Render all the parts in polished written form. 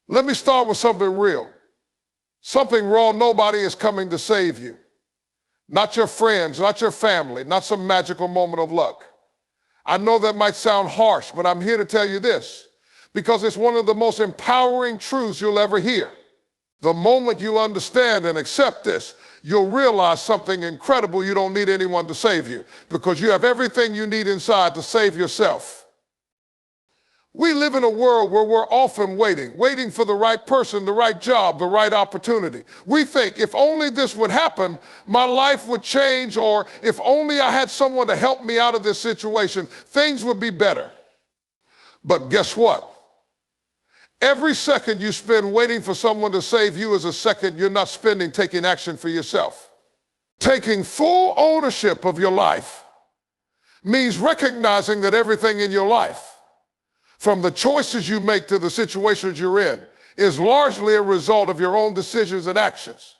Let me start with something real. Something raw. Nobody is coming to save you. Not your friends, not your family, not some magical moment of luck. I know that might sound harsh, but I'm here to tell you this, because it's one of the most empowering truths you'll ever hear. The moment you understand and accept this, you'll realize something incredible. You don't need anyone to save you, because you have everything you need inside to save yourself. We live in a world where we're often waiting for the right person, the right job, the right opportunity. We think if only this would happen, my life would change, or if only I had someone to help me out of this situation, things would be better. But guess what? Every second you spend waiting for someone to save you is a second you're not spending taking action for yourself. Taking full ownership of your life means recognizing that everything in your life, from the choices you make to the situations you're in, is largely a result of your own decisions and actions.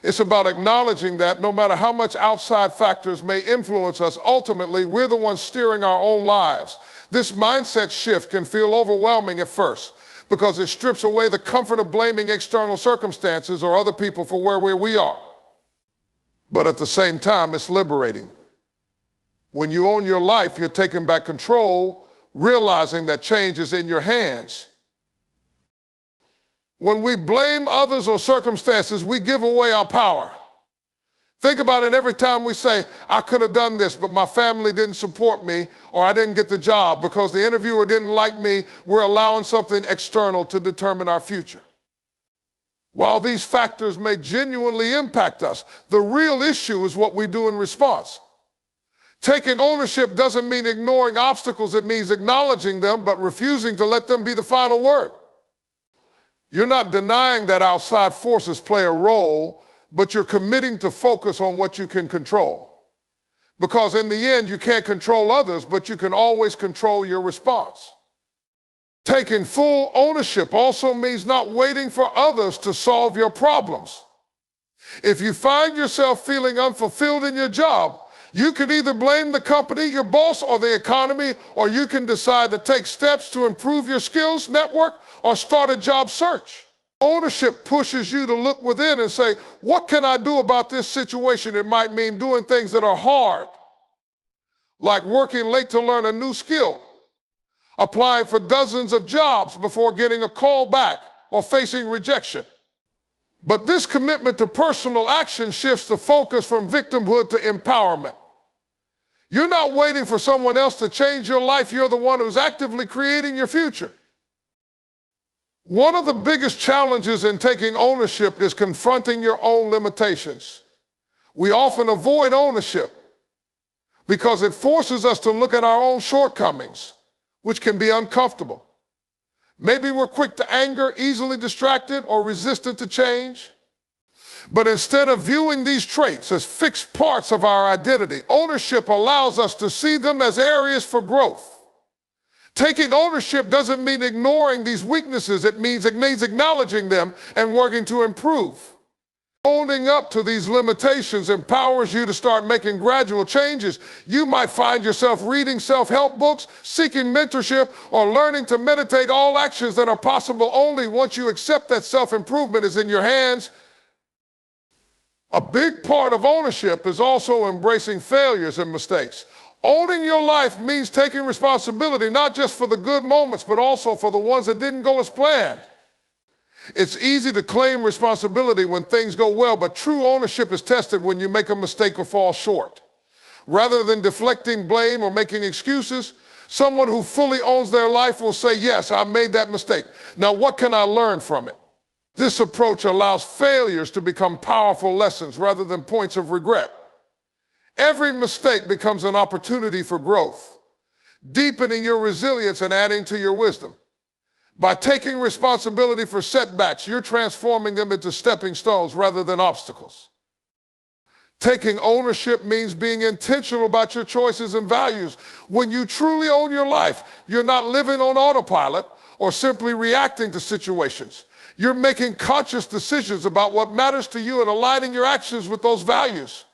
It's about acknowledging that no matter how much outside factors may influence us, ultimately we're the ones steering our own lives. This mindset shift can feel overwhelming at first because it strips away the comfort of blaming external circumstances or other people for where we are. But at the same time, it's liberating. When you own your life, you're taking back control, realizing that change is in your hands. When we blame others or circumstances, we give away our power. Think about it every time we say, I could have done this, but my family didn't support me, or I didn't get the job because the interviewer didn't like me. We're allowing something external to determine our future. While these factors may genuinely impact us, the real issue is what we do in response. Taking ownership doesn't mean ignoring obstacles. It means acknowledging them, but refusing to let them be the final word. You're not denying that outside forces play a role, but you're committing to focus on what you can control. Because in the end, you can't control others, but you can always control your response. Taking full ownership also means not waiting for others to solve your problems. If you find yourself feeling unfulfilled in your job, you can either blame the company, your boss, or the economy, or you can decide to take steps to improve your skills, network, or start a job search. Ownership pushes you to look within and say, what can I do about this situation? It might mean doing things that are hard, like working late to learn a new skill, applying for dozens of jobs before getting a call back, or facing rejection. But this commitment to personal action shifts the focus from victimhood to empowerment. You're not waiting for someone else to change your life. You're the one who's actively creating your future. One of the biggest challenges in taking ownership is confronting your own limitations. We often avoid ownership because it forces us to look at our own shortcomings, which can be uncomfortable. Maybe we're quick to anger, easily distracted, or resistant to change. But instead of viewing these traits as fixed parts of our identity, ownership allows us to see them as areas for growth. Taking ownership doesn't mean ignoring these weaknesses. It means acknowledging them and working to improve. Owning up to these limitations empowers you to start making gradual changes. You might find yourself reading self-help books, seeking mentorship, or learning to meditate, all actions that are possible only once you accept that self-improvement is in your hands. A big part of ownership is also embracing failures and mistakes. Owning your life means taking responsibility, not just for the good moments, but also for the ones that didn't go as planned. It's easy to claim responsibility when things go well, but true ownership is tested when you make a mistake or fall short. Rather than deflecting blame or making excuses, someone who fully owns their life will say, yes, I made that mistake. Now, what can I learn from it? This approach allows failures to become powerful lessons rather than points of regret. Every mistake becomes an opportunity for growth, deepening your resilience and adding to your wisdom. By taking responsibility for setbacks, you're transforming them into stepping stones rather than obstacles. Taking ownership means being intentional about your choices and values. When you truly own your life, you're not living on autopilot or simply reacting to situations. You're making conscious decisions about what matters to you and aligning your actions with those values.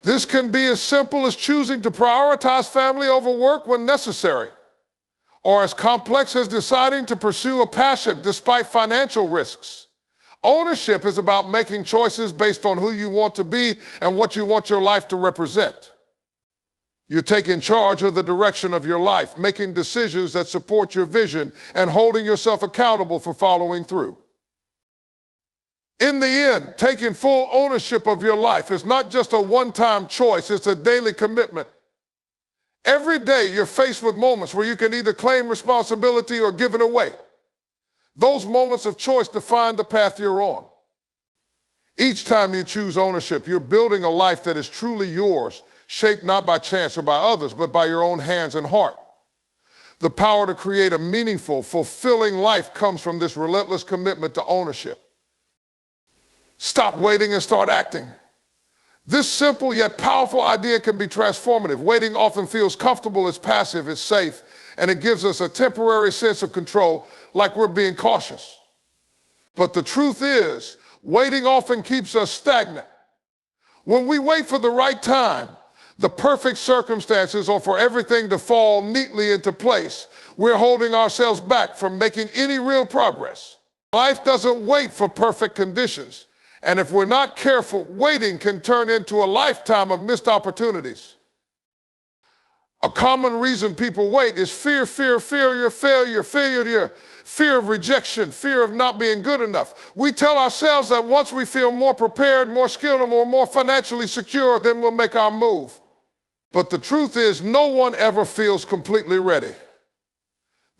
This can be as simple as choosing to prioritize family over work when necessary, or as complex as deciding to pursue a passion despite financial risks. Ownership is about making choices based on who you want to be and what you want your life to represent. You're taking charge of the direction of your life, making decisions that support your vision, and holding yourself accountable for following through. In the end, taking full ownership of your life is not just a one-time choice, it's a daily commitment. Every day you're faced with moments where you can either claim responsibility or give it away. Those moments of choice define the path you're on. Each time you choose ownership, you're building a life that is truly yours, shaped not by chance or by others, but by your own hands and heart. The power to create a meaningful, fulfilling life comes from this relentless commitment to ownership. Stop waiting and start acting. This simple yet powerful idea can be transformative. Waiting often feels comfortable, it's passive, it's safe, and it gives us a temporary sense of control, like we're being cautious. But the truth is, waiting often keeps us stagnant. When we wait for the right time, the perfect circumstances, or for everything to fall neatly into place, we're holding ourselves back from making any real progress. Life doesn't wait for perfect conditions. And if we're not careful, waiting can turn into a lifetime of missed opportunities. A common reason people wait is fear of failure, fear of rejection, fear of not being good enough. We tell ourselves that once we feel more prepared, more skilled, and more financially secure, then we'll make our move. But the truth is, no one ever feels completely ready.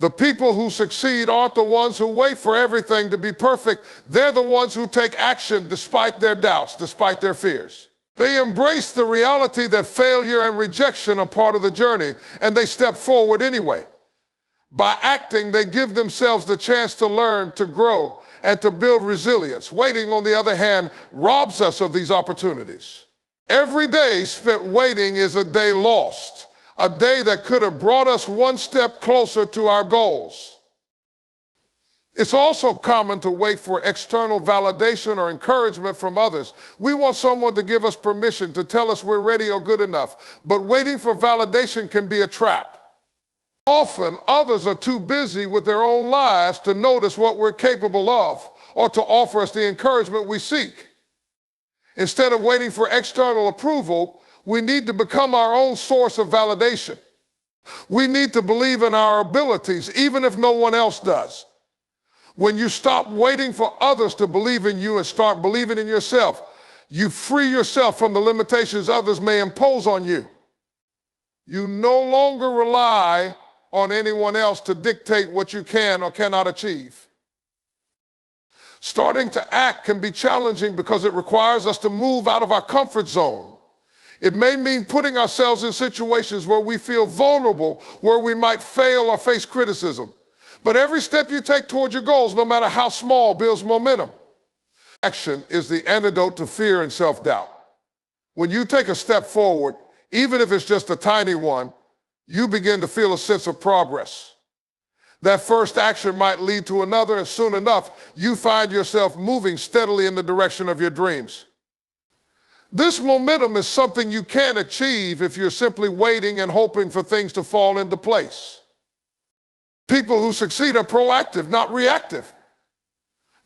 The people who succeed aren't the ones who wait for everything to be perfect. They're the ones who take action despite their doubts, despite their fears. They embrace the reality that failure and rejection are part of the journey, and they step forward anyway. By acting, they give themselves the chance to learn, to grow, and to build resilience. Waiting, on the other hand, robs us of these opportunities. Every day spent waiting is a day lost. A day that could have brought us one step closer to our goals. It's also common to wait for external validation or encouragement from others. We want someone to give us permission, to tell us we're ready or good enough. But waiting for validation can be a trap. Often, others are too busy with their own lives to notice what we're capable of or to offer us the encouragement we seek. Instead of waiting for external approval, we need to become our own source of validation. We need to believe in our abilities, even if no one else does. When you stop waiting for others to believe in you and start believing in yourself, you free yourself from the limitations others may impose on you. You no longer rely on anyone else to dictate what you can or cannot achieve. Starting to act can be challenging because it requires us to move out of our comfort zone. It may mean putting ourselves in situations where we feel vulnerable, where we might fail or face criticism. But every step you take toward your goals, no matter how small, builds momentum. Action is the antidote to fear and self-doubt. When you take a step forward, even if it's just a tiny one, you begin to feel a sense of progress. That first action might lead to another, and soon enough, you find yourself moving steadily in the direction of your dreams. This momentum is something you can't achieve if you're simply waiting and hoping for things to fall into place. People who succeed are proactive, not reactive.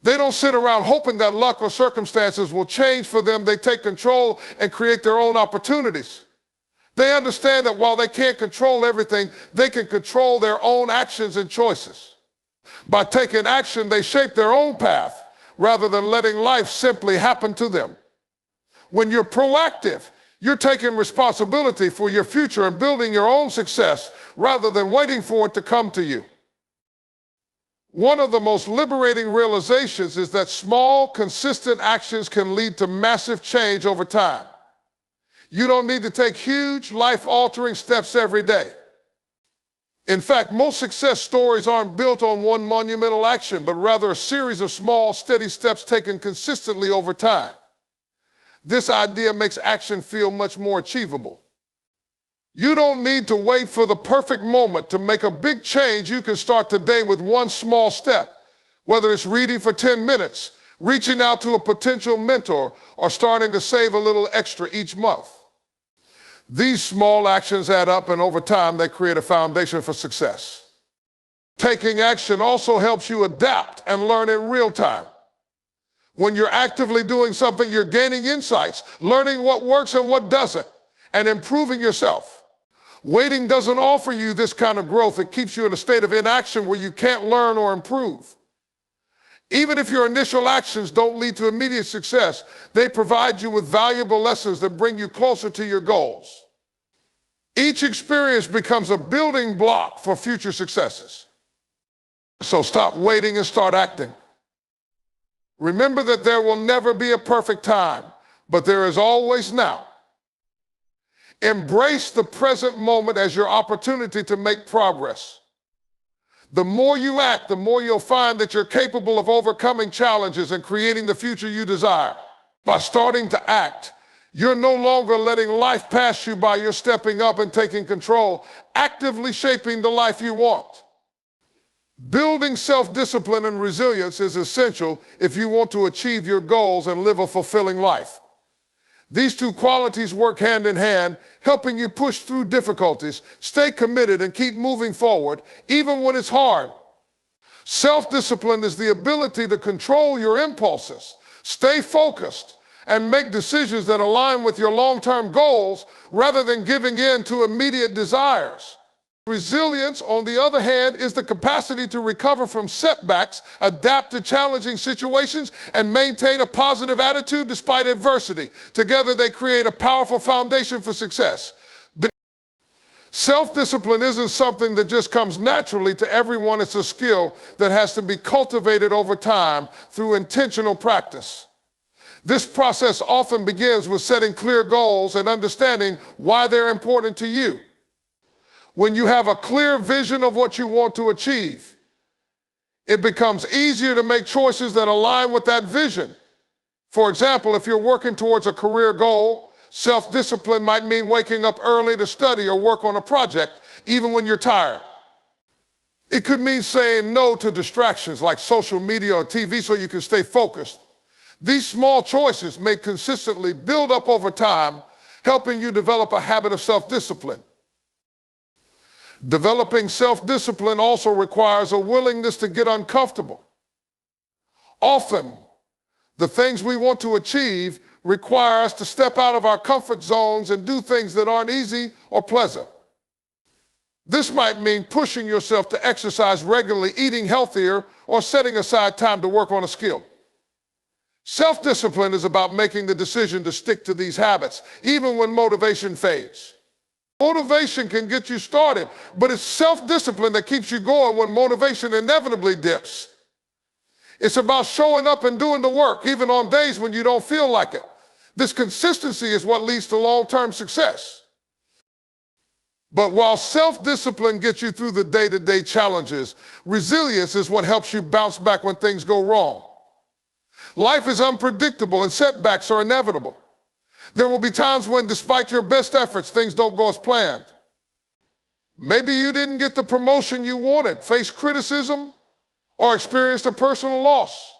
They don't sit around hoping that luck or circumstances will change for them. They take control and create their own opportunities. They understand that while they can't control everything, they can control their own actions and choices. By taking action, they shape their own path rather than letting life simply happen to them. When you're proactive, you're taking responsibility for your future and building your own success rather than waiting for it to come to you. One of the most liberating realizations is that small, consistent actions can lead to massive change over time. You don't need to take huge, life-altering steps every day. In fact, most success stories aren't built on one monumental action, but rather a series of small, steady steps taken consistently over time. This idea makes action feel much more achievable. You don't need to wait for the perfect moment to make a big change. You can start today with one small step, whether it's reading for 10 minutes, reaching out to a potential mentor, or starting to save a little extra each month. These small actions add up, and over time, they create a foundation for success. Taking action also helps you adapt and learn in real time. When you're actively doing something, you're gaining insights, learning what works and what doesn't, and improving yourself. Waiting doesn't offer you this kind of growth. It keeps you in a state of inaction where you can't learn or improve. Even if your initial actions don't lead to immediate success, they provide you with valuable lessons that bring you closer to your goals. Each experience becomes a building block for future successes. So stop waiting and start acting. Remember that there will never be a perfect time, but there is always now. Embrace the present moment as your opportunity to make progress. The more you act, the more you'll find that you're capable of overcoming challenges and creating the future you desire. By starting to act, you're no longer letting life pass you by. You're stepping up and taking control, actively shaping the life you want. Building self-discipline and resilience is essential if you want to achieve your goals and live a fulfilling life. These two qualities work hand in hand, helping you push through difficulties, stay committed, and keep moving forward, even when it's hard. Self-discipline is the ability to control your impulses, stay focused, and make decisions that align with your long-term goals rather than giving in to immediate desires. Resilience, on the other hand, is the capacity to recover from setbacks, adapt to challenging situations, and maintain a positive attitude despite adversity. Together, they create a powerful foundation for success. Self-discipline isn't something that just comes naturally to everyone. It's a skill that has to be cultivated over time through intentional practice. This process often begins with setting clear goals and understanding why they're important to you. When you have a clear vision of what you want to achieve, it becomes easier to make choices that align with that vision. For example, if you're working towards a career goal, self-discipline might mean waking up early to study or work on a project, even when you're tired. It could mean saying no to distractions like social media or TV so you can stay focused. These small choices may consistently build up over time, helping you develop a habit of self-discipline. Developing self-discipline also requires a willingness to get uncomfortable. Often, the things we want to achieve require us to step out of our comfort zones and do things that aren't easy or pleasant. This might mean pushing yourself to exercise regularly, eating healthier, or setting aside time to work on a skill. Self-discipline is about making the decision to stick to these habits, even when motivation fades. Motivation can get you started, but it's self-discipline that keeps you going when motivation inevitably dips. It's about showing up and doing the work, even on days when you don't feel like it. This consistency is what leads to long-term success. But while self-discipline gets you through the day-to-day challenges, resilience is what helps you bounce back when things go wrong. Life is unpredictable and setbacks are inevitable. There will be times when, despite your best efforts, things don't go as planned. Maybe you didn't get the promotion you wanted, faced criticism, or experienced a personal loss.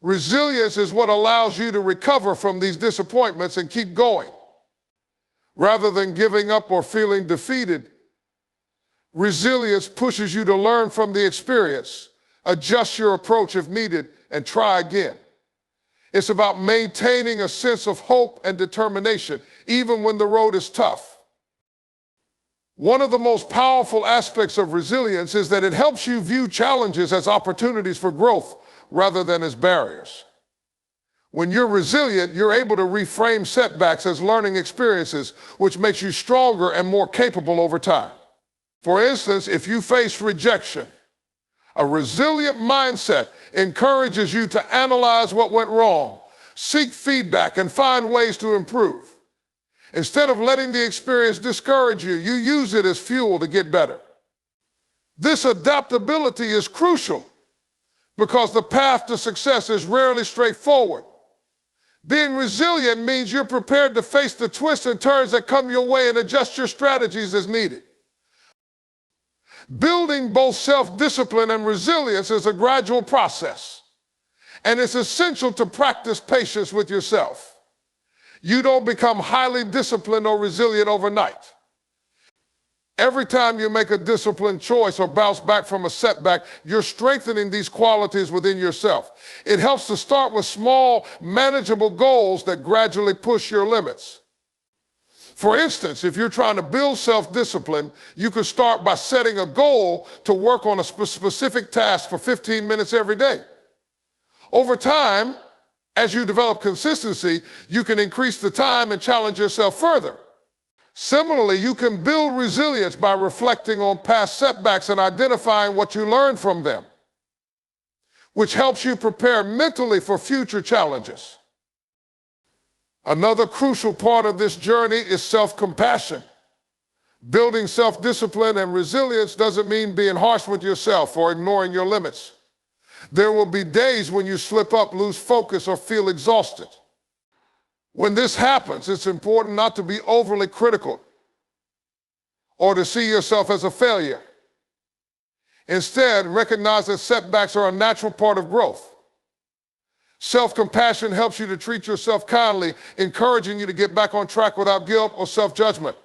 Resilience is what allows you to recover from these disappointments and keep going. Rather than giving up or feeling defeated, resilience pushes you to learn from the experience, adjust your approach if needed, and try again. It's about maintaining a sense of hope and determination, even when the road is tough. One of the most powerful aspects of resilience is that it helps you view challenges as opportunities for growth rather than as barriers. When you're resilient, you're able to reframe setbacks as learning experiences, which makes you stronger and more capable over time. For instance, if you face rejection, a resilient mindset encourages you to analyze what went wrong, seek feedback, and find ways to improve. Instead of letting the experience discourage you, you use it as fuel to get better. This adaptability is crucial because the path to success is rarely straightforward. Being resilient means you're prepared to face the twists and turns that come your way and adjust your strategies as needed. Building both self-discipline and resilience is a gradual process, and it's essential to practice patience with yourself. You don't become highly disciplined or resilient overnight. Every time you make a disciplined choice or bounce back from a setback, you're strengthening these qualities within yourself. It helps to start with small, manageable goals that gradually push your limits. For instance, if you're trying to build self-discipline, you could start by setting a goal to work on a specific task for 15 minutes every day. Over time, as you develop consistency, you can increase the time and challenge yourself further. Similarly, you can build resilience by reflecting on past setbacks and identifying what you learned from them, which helps you prepare mentally for future challenges. Another crucial part of this journey is self-compassion. Building self-discipline and resilience doesn't mean being harsh with yourself or ignoring your limits. There will be days when you slip up, lose focus, or feel exhausted. When this happens, it's important not to be overly critical or to see yourself as a failure. Instead, recognize that setbacks are a natural part of growth. Self-compassion helps you to treat yourself kindly, encouraging you to get back on track without guilt or self-judgment.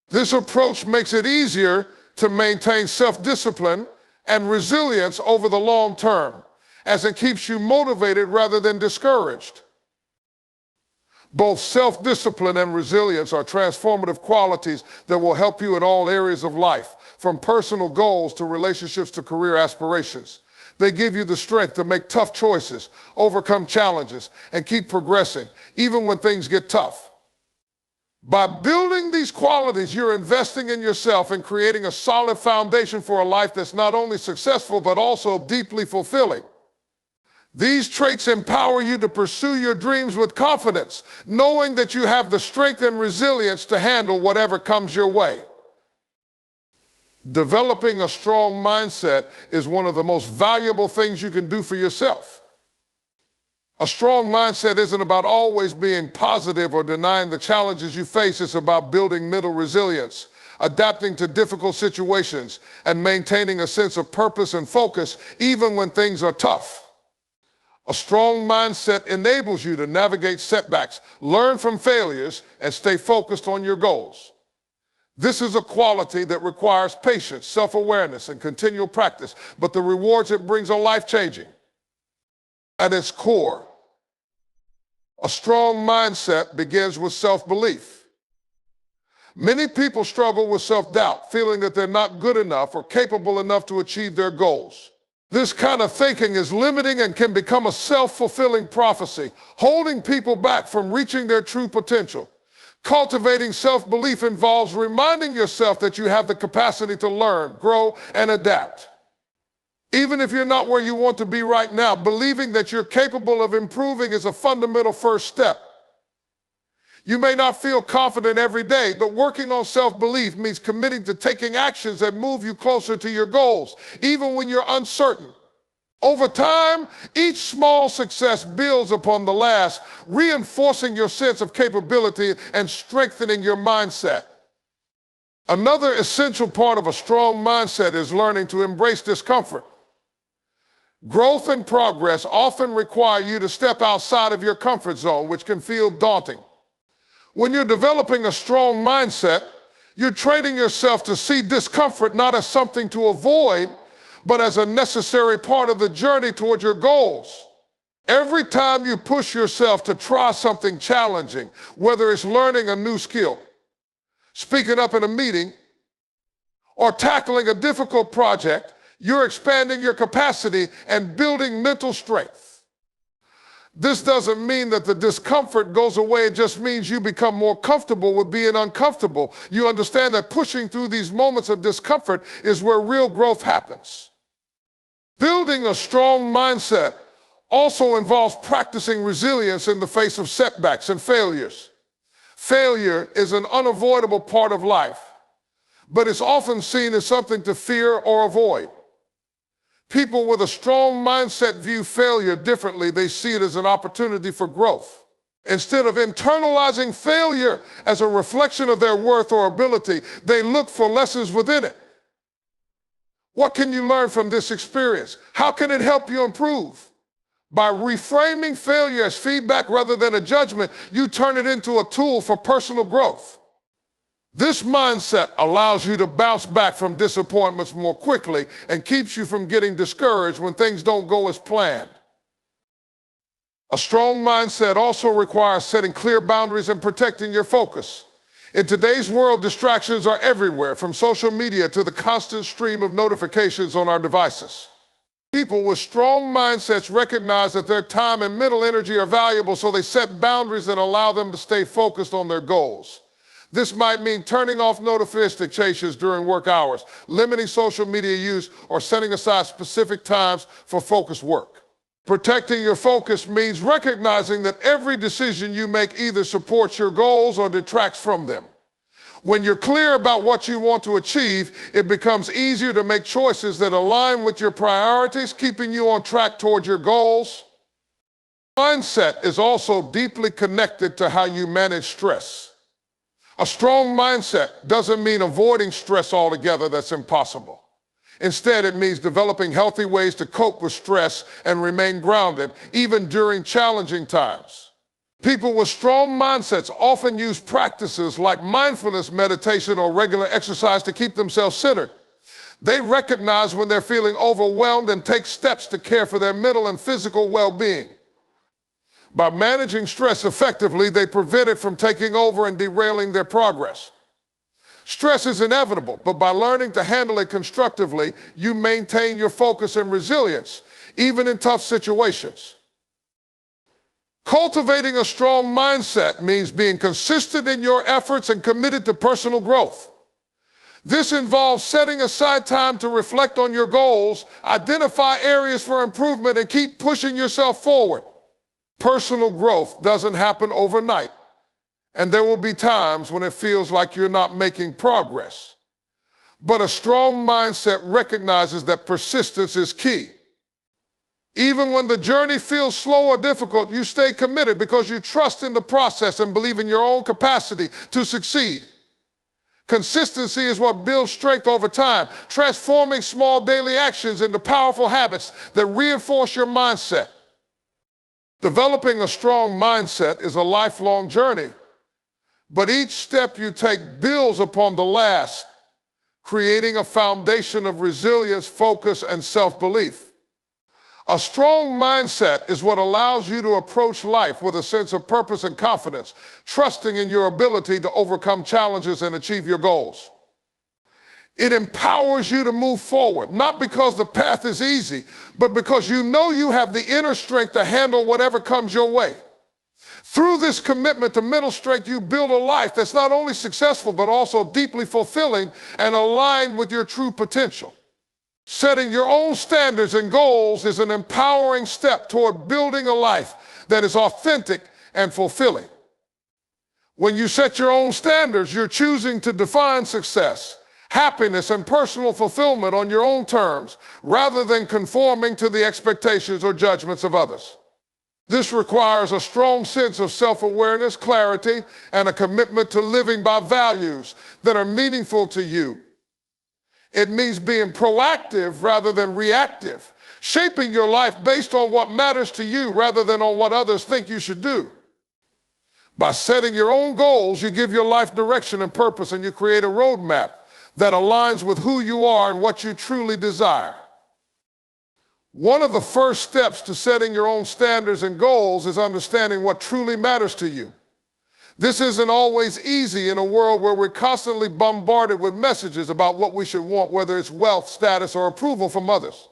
This approach makes it easier to maintain self-discipline and resilience over the long term, as it keeps you motivated rather than discouraged. Both self-discipline and resilience are transformative qualities that will help you in all areas of life, from personal goals to relationships to career aspirations. They give you the strength to make tough choices, overcome challenges, and keep progressing, even when things get tough. By building these qualities, you're investing in yourself and creating a solid foundation for a life that's not only successful, but also deeply fulfilling. These traits empower you to pursue your dreams with confidence, knowing that you have the strength and resilience to handle whatever comes your way. Developing a strong mindset is one of the most valuable things you can do for yourself. A strong mindset isn't about always being positive or denying the challenges you face. It's about building mental resilience, adapting to difficult situations, and maintaining a sense of purpose and focus even when things are tough. A strong mindset enables you to navigate setbacks, learn from failures, and stay focused on your goals. This is a quality that requires patience, self-awareness, and continual practice, but the rewards it brings are life-changing. At its core, a strong mindset begins with self-belief. Many people struggle with self-doubt, feeling that they're not good enough or capable enough to achieve their goals. This kind of thinking is limiting and can become a self-fulfilling prophecy, holding people back from reaching their true potential. Cultivating self-belief involves reminding yourself that you have the capacity to learn, grow, and adapt. Even if you're not where you want to be right now, believing that you're capable of improving is a fundamental first step. You may not feel confident every day, but working on self-belief means committing to taking actions that move you closer to your goals, even when you're uncertain. Over time, each small success builds upon the last, reinforcing your sense of capability and strengthening your mindset. Another essential part of a strong mindset is learning to embrace discomfort. Growth and progress often require you to step outside of your comfort zone, which can feel daunting. When you're developing a strong mindset, you're training yourself to see discomfort not as something to avoid, but as a necessary part of the journey toward your goals. Every time you push yourself to try something challenging, whether it's learning a new skill, speaking up in a meeting, or tackling a difficult project, you're expanding your capacity and building mental strength. This doesn't mean that the discomfort goes away. It just means you become more comfortable with being uncomfortable. You understand that pushing through these moments of discomfort is where real growth happens. Building a strong mindset also involves practicing resilience in the face of setbacks and failures. Failure is an unavoidable part of life, but it's often seen as something to fear or avoid. People with a strong mindset view failure differently. They see it as an opportunity for growth. Instead of internalizing failure as a reflection of their worth or ability, they look for lessons within it. What can you learn from this experience? How can it help you improve? By reframing failure as feedback rather than a judgment, you turn it into a tool for personal growth. This mindset allows you to bounce back from disappointments more quickly and keeps you from getting discouraged when things don't go as planned. A strong mindset also requires setting clear boundaries and protecting your focus. In today's world, distractions are everywhere, from social media to the constant stream of notifications on our devices. People with strong mindsets recognize that their time and mental energy are valuable, so they set boundaries that allow them to stay focused on their goals. This might mean turning off notifications during work hours, limiting social media use, or setting aside specific times for focused work. Protecting your focus means recognizing that every decision you make either supports your goals or detracts from them. When you're clear about what you want to achieve, it becomes easier to make choices that align with your priorities, keeping you on track toward your goals. Mindset is also deeply connected to how you manage stress. A strong mindset doesn't mean avoiding stress altogether. That's impossible. Instead, it means developing healthy ways to cope with stress and remain grounded, even during challenging times. People with strong mindsets often use practices like mindfulness meditation or regular exercise to keep themselves centered. They recognize when they're feeling overwhelmed and take steps to care for their mental and physical well-being. By managing stress effectively, they prevent it from taking over and derailing their progress. Stress is inevitable, but by learning to handle it constructively, you maintain your focus and resilience, even in tough situations. Cultivating a strong mindset means being consistent in your efforts and committed to personal growth. This involves setting aside time to reflect on your goals, identify areas for improvement, and keep pushing yourself forward. Personal growth doesn't happen overnight, and there will be times when it feels like you're not making progress. But a strong mindset recognizes that persistence is key. Even when the journey feels slow or difficult, you stay committed because you trust in the process and believe in your own capacity to succeed. Consistency is what builds strength over time, transforming small daily actions into powerful habits that reinforce your mindset. Developing a strong mindset is a lifelong journey, but each step you take builds upon the last, creating a foundation of resilience, focus, and self-belief. A strong mindset is what allows you to approach life with a sense of purpose and confidence, trusting in your ability to overcome challenges and achieve your goals. It empowers you to move forward, not because the path is easy, but because you know you have the inner strength to handle whatever comes your way. Through this commitment to mental strength, you build a life that's not only successful, but also deeply fulfilling and aligned with your true potential. Setting your own standards and goals is an empowering step toward building a life that is authentic and fulfilling. When you set your own standards, you're choosing to define success, happiness, and personal fulfillment on your own terms, rather than conforming to the expectations or judgments of others. This requires a strong sense of self-awareness, clarity, and a commitment to living by values that are meaningful to you. It means being proactive rather than reactive, shaping your life based on what matters to you rather than on what others think you should do. By setting your own goals, you give your life direction and purpose, and you create a roadmap that aligns with who you are and what you truly desire. One of the first steps to setting your own standards and goals is understanding what truly matters to you. This isn't always easy in a world where we're constantly bombarded with messages about what we should want, whether it's wealth, status, or approval from others.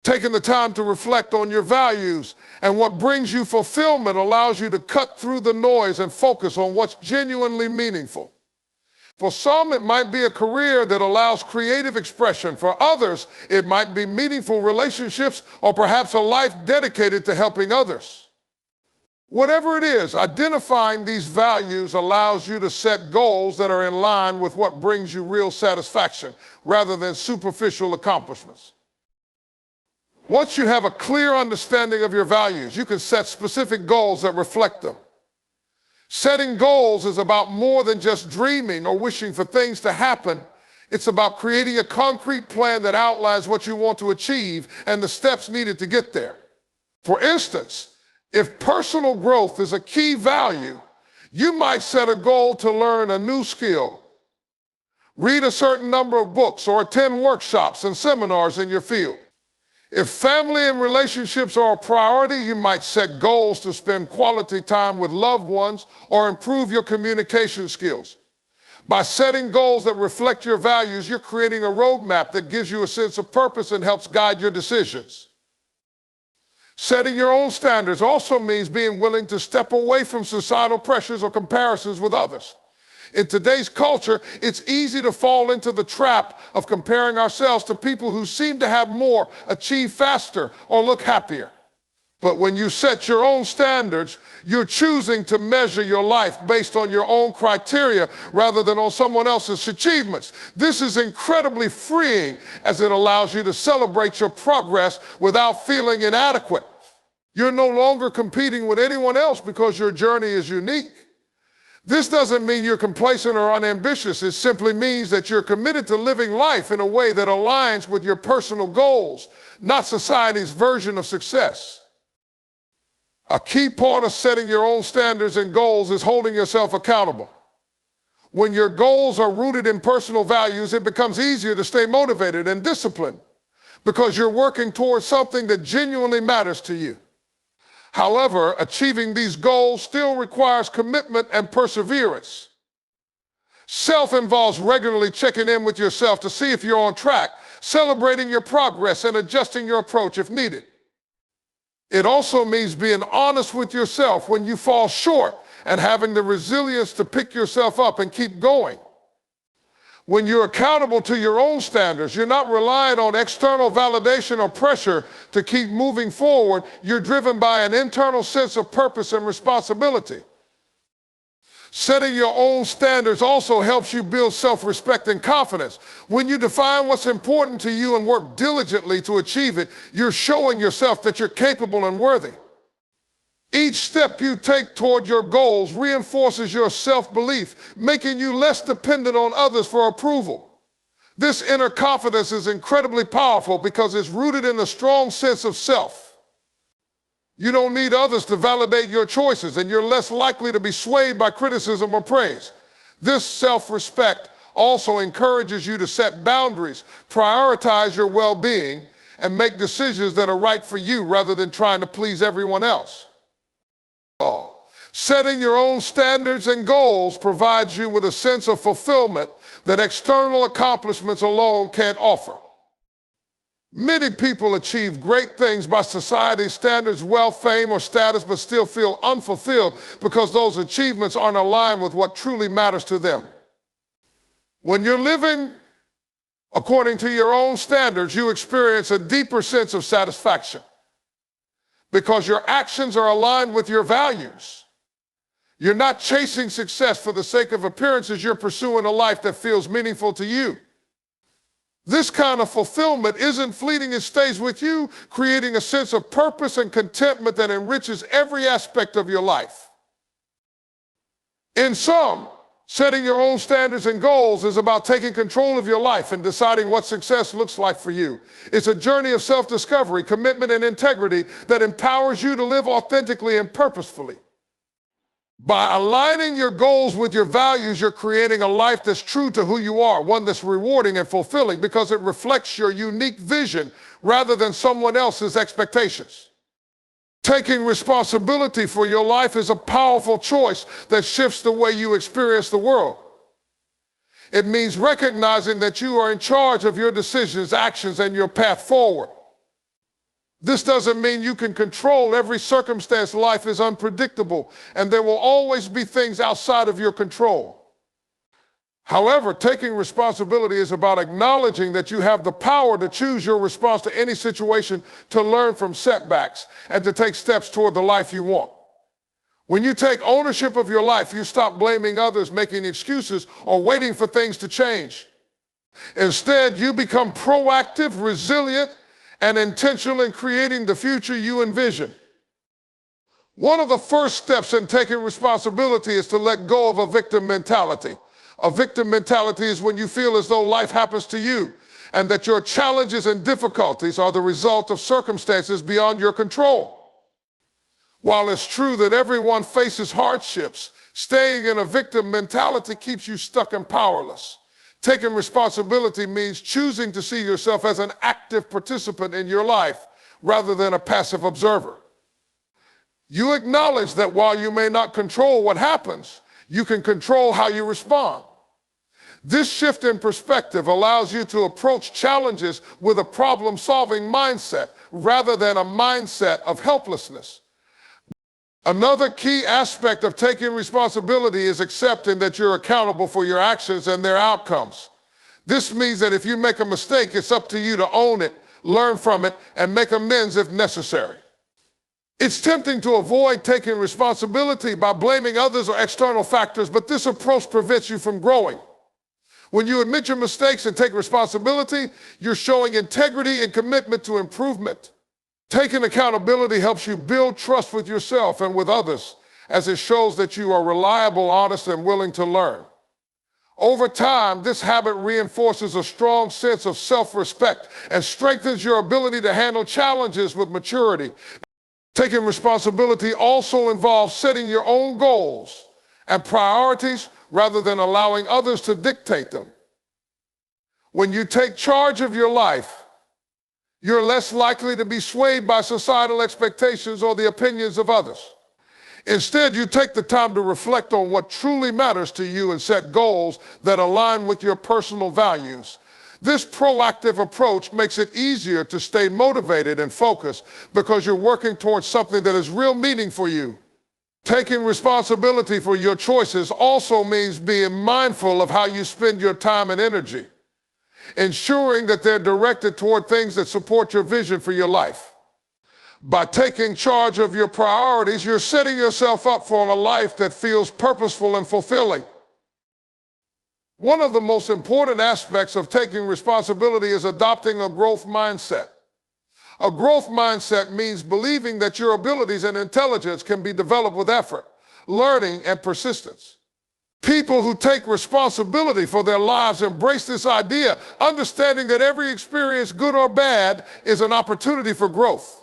Taking the time to reflect on your values and what brings you fulfillment allows you to cut through the noise and focus on what's genuinely meaningful. For some, it might be a career that allows creative expression. For others, it might be meaningful relationships or perhaps a life dedicated to helping others. Whatever it is, identifying these values allows you to set goals that are in line with what brings you real satisfaction, rather than superficial accomplishments. Once you have a clear understanding of your values, you can set specific goals that reflect them. Setting goals is about more than just dreaming or wishing for things to happen. It's about creating a concrete plan that outlines what you want to achieve and the steps needed to get there. For instance, if personal growth is a key value, you might set a goal to learn a new skill, Read a certain number of books or attend workshops and seminars in your field. If family and relationships are a priority, you might set goals to spend quality time with loved ones or improve your communication skills. By setting goals that reflect your values, you're creating a roadmap that gives you a sense of purpose and helps guide your decisions. Setting your own standards also means being willing to step away from societal pressures or comparisons with others. In today's culture, it's easy to fall into the trap of comparing ourselves to people who seem to have more, achieve faster, or look happier. But when you set your own standards, you're choosing to measure your life based on your own criteria rather than on someone else's achievements. This is incredibly freeing as it allows you to celebrate your progress without feeling inadequate. You're no longer competing with anyone else because your journey is unique. This doesn't mean you're complacent or unambitious. It simply means that you're committed to living life in a way that aligns with your personal goals, not society's version of success. A key part of setting your own standards and goals is holding yourself accountable. When your goals are rooted in personal values, it becomes easier to stay motivated and disciplined because you're working towards something that genuinely matters to you. However, achieving these goals still requires commitment and perseverance. Self involves regularly checking in with yourself to see if you're on track, celebrating your progress and adjusting your approach if needed. It also means being honest with yourself when you fall short and having the resilience to pick yourself up and keep going. When you're accountable to your own standards, you're not relying on external validation or pressure to keep moving forward. You're driven by an internal sense of purpose and responsibility. Setting your own standards also helps you build self-respect and confidence. When you define what's important to you and work diligently to achieve it, you're showing yourself that you're capable and worthy. Each step you take toward your goals reinforces your self-belief, making you less dependent on others for approval. This inner confidence is incredibly powerful because it's rooted in a strong sense of self. You don't need others to validate your choices, and you're less likely to be swayed by criticism or praise. This self-respect also encourages you to set boundaries, prioritize your well-being, and make decisions that are right for you rather than trying to please everyone else. Setting your own standards and goals provides you with a sense of fulfillment that external accomplishments alone can't offer. Many people achieve great things by society's standards, wealth, fame, or status, but still feel unfulfilled because those achievements aren't aligned with what truly matters to them. When you're living according to your own standards, you experience a deeper sense of satisfaction because your actions are aligned with your values. You're not chasing success for the sake of appearances. You're pursuing a life that feels meaningful to you. This kind of fulfillment isn't fleeting. It stays with you, creating a sense of purpose and contentment that enriches every aspect of your life. In sum, setting your own standards and goals is about taking control of your life and deciding what success looks like for you. It's a journey of self-discovery, commitment, and integrity that empowers you to live authentically and purposefully. By aligning your goals with your values, you're creating a life that's true to who you are, one that's rewarding and fulfilling because it reflects your unique vision rather than someone else's expectations. Taking responsibility for your life is a powerful choice that shifts the way you experience the world. It means recognizing that you are in charge of your decisions, actions, and your path forward. This doesn't mean you can control every circumstance. Life is unpredictable, and there will always be things outside of your control. However, taking responsibility is about acknowledging that you have the power to choose your response to any situation, to learn from setbacks, and to take steps toward the life you want. When you take ownership of your life, you stop blaming others, making excuses, or waiting for things to change. Instead, you become proactive, resilient, and intentional in creating the future you envision. One of the first steps in taking responsibility is to let go of a victim mentality. A victim mentality is when you feel as though life happens to you and that your challenges and difficulties are the result of circumstances beyond your control. While it's true that everyone faces hardships, staying in a victim mentality keeps you stuck and powerless. Taking responsibility means choosing to see yourself as an active participant in your life rather than a passive observer. You acknowledge that while you may not control what happens, you can control how you respond. This shift in perspective allows you to approach challenges with a problem-solving mindset rather than a mindset of helplessness. Another key aspect of taking responsibility is accepting that you're accountable for your actions and their outcomes. This means that if you make a mistake, it's up to you to own it, learn from it, and make amends if necessary. It's tempting to avoid taking responsibility by blaming others or external factors, but this approach prevents you from growing. When you admit your mistakes and take responsibility, you're showing integrity and commitment to improvement. Taking accountability helps you build trust with yourself and with others, as it shows that you are reliable, honest, and willing to learn. Over time, this habit reinforces a strong sense of self-respect and strengthens your ability to handle challenges with maturity. Taking responsibility also involves setting your own goals and priorities rather than allowing others to dictate them. When you take charge of your life, you're less likely to be swayed by societal expectations or the opinions of others. Instead, you take the time to reflect on what truly matters to you and set goals that align with your personal values. This proactive approach makes it easier to stay motivated and focused because you're working towards something that has real meaning for you. Taking responsibility for your choices also means being mindful of how you spend your time and energy, ensuring that they're directed toward things that support your vision for your life. By taking charge of your priorities, you're setting yourself up for a life that feels purposeful and fulfilling. One of the most important aspects of taking responsibility is adopting a growth mindset. A growth mindset means believing that your abilities and intelligence can be developed with effort, learning, and persistence. People who take responsibility for their lives embrace this idea, understanding that every experience, good or bad, is an opportunity for growth.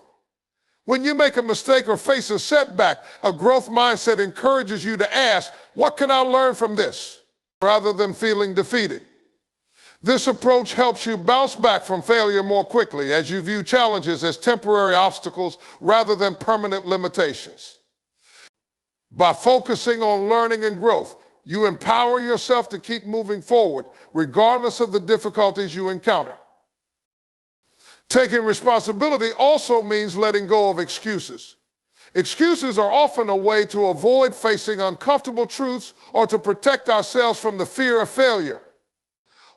When you make a mistake or face a setback, a growth mindset encourages you to ask, what can I learn from this? Rather than feeling defeated. This approach helps you bounce back from failure more quickly as you view challenges as temporary obstacles rather than permanent limitations. By focusing on learning and growth, you empower yourself to keep moving forward, regardless of the difficulties you encounter. Taking responsibility also means letting go of excuses. Excuses are often a way to avoid facing uncomfortable truths or to protect ourselves from the fear of failure.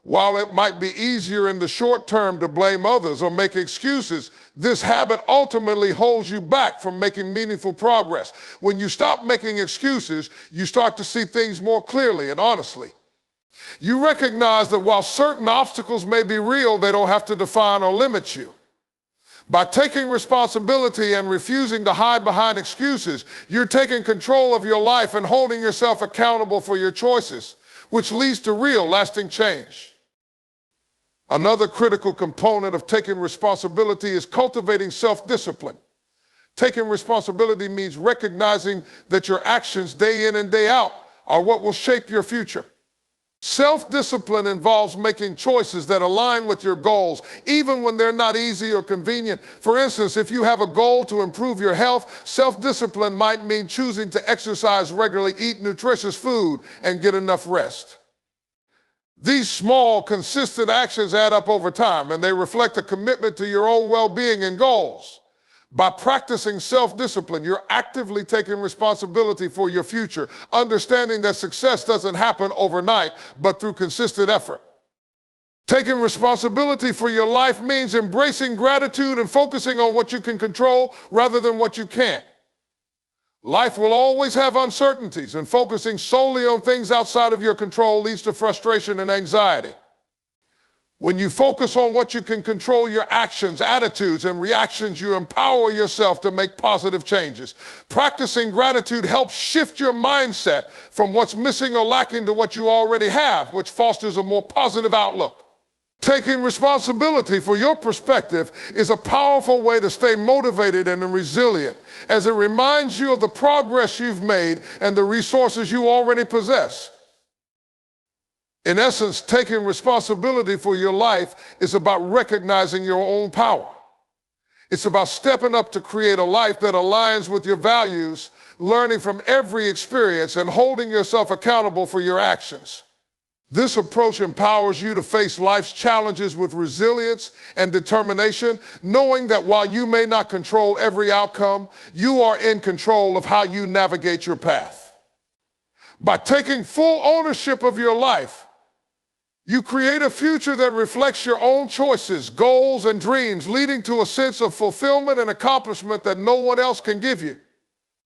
While it might be easier in the short term to blame others or make excuses, this habit ultimately holds you back from making meaningful progress. When you stop making excuses, you start to see things more clearly and honestly. You recognize that while certain obstacles may be real, they don't have to define or limit you. By taking responsibility and refusing to hide behind excuses, you're taking control of your life and holding yourself accountable for your choices, which leads to real, lasting change. Another critical component of taking responsibility is cultivating self-discipline. Taking responsibility means recognizing that your actions day in and day out are what will shape your future. Self-discipline involves making choices that align with your goals, even when they're not easy or convenient. For instance, if you have a goal to improve your health, self-discipline might mean choosing to exercise regularly, eat nutritious food, and get enough rest. These small, consistent actions add up over time, and they reflect a commitment to your own well-being and goals. By practicing self-discipline, you're actively taking responsibility for your future, understanding that success doesn't happen overnight, but through consistent effort. Taking responsibility for your life means embracing gratitude and focusing on what you can control rather than what you can't. Life will always have uncertainties, and focusing solely on things outside of your control leads to frustration and anxiety. When you focus on what you can control, your actions, attitudes, and reactions, you empower yourself to make positive changes. Practicing gratitude helps shift your mindset from what's missing or lacking to what you already have, which fosters a more positive outlook. Taking responsibility for your perspective is a powerful way to stay motivated and resilient, as it reminds you of the progress you've made and the resources you already possess. In essence, taking responsibility for your life is about recognizing your own power. It's about stepping up to create a life that aligns with your values, learning from every experience, and holding yourself accountable for your actions. This approach empowers you to face life's challenges with resilience and determination, knowing that while you may not control every outcome, you are in control of how you navigate your path. By taking full ownership of your life, you create a future that reflects your own choices, goals, and dreams, leading to a sense of fulfillment and accomplishment that no one else can give you.